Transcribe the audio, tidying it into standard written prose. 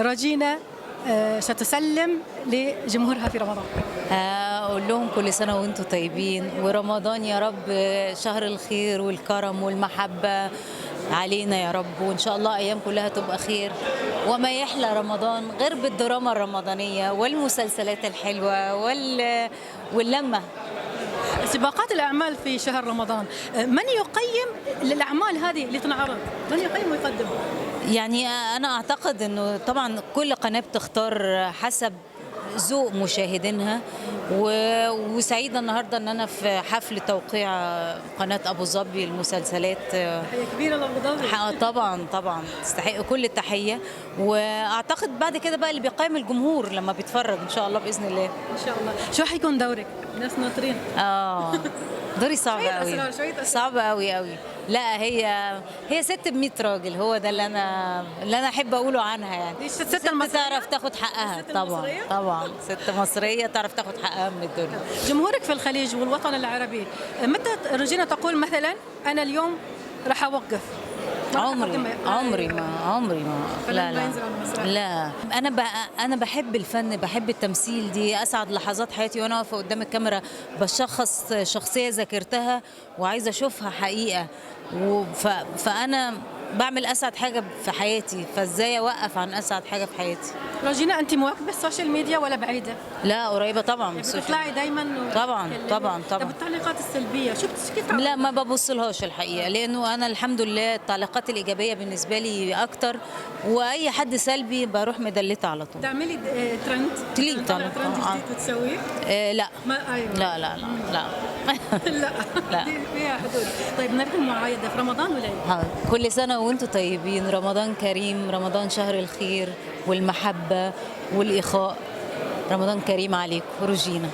روجينا ستسلم لجمهورها في رمضان؟ أقول لهم كل سنة وأنتم طيبين، ورمضان يا رب شهر الخير والكرم والمحبة علينا يا رب، وإن شاء الله أيام كلها تبقى خير. وما يحلى رمضان غير بالدراما الرمضانية والمسلسلات الحلوة واللمة. سباقات الأعمال في شهر رمضان، من يقيم الأعمال هذه اللي تنعرض؟ من يقيم ويقدم؟ يعني أنا أعتقد أنه طبعا كل قناة بتختار حسب ذوق مشاهدينها، وسعيدة النهاردة أن أنا في حفل توقيع قناة أبو ظبي المسلسلات. تحية كبيرة لأبو ظبي. طبعا طبعا تستحق كل التحية، وأعتقد بعد كده بقى اللي بيقيم الجمهور لما بيتفرج إن شاء الله بإذن الله. إن شاء الله. شو حيكون دورك؟ ناس ناطرين. دوري صعب قوي، صعب قوي قوي. لا هي ست ب100 راجل، هو ده اللي انا احب اقوله عنها. يعني ست تعرف تاخد حقها. طبعا طبعا ست مصريه تعرف تاخد حقها من الدنيا. جمهورك في الخليج والوطن العربي، متى روجينا تقول مثلا انا اليوم راح اوقف؟ عمري ما لا انا بحب الفن، بحب التمثيل، دي اسعد لحظات حياتي وانا واقفه قدام الكاميرا بشخص شخصيه ذاكرتها وعايزه اشوفها حقيقه. فانا بعمل اسعد حاجه في حياتي، فازاي اوقف عن اسعد حاجه في حياتي؟ روجينا انت مواكبه السوشيال ميديا ولا بعيده؟ لا قريبه طبعا. بتطلعي دايما طبعا. طب التعليقات السلبيه كيف لا ما ببصلهاش الحقيقه، لانه انا الحمد لله التعليقات الايجابيه بالنسبه لي اكتر، واي حد سلبي بروح مدلته على طول. تعملي ترند؟ ترند جديد بتسويه؟ لا. ما أيوة. لا لا دي فيها حدود. طيب نرجع المعايده في رمضان ولا كل سنه وانتم طيبين، رمضان كريم، رمضان شهر الخير والمحبه والاخاء. رمضان كريم عليكم. روجينا.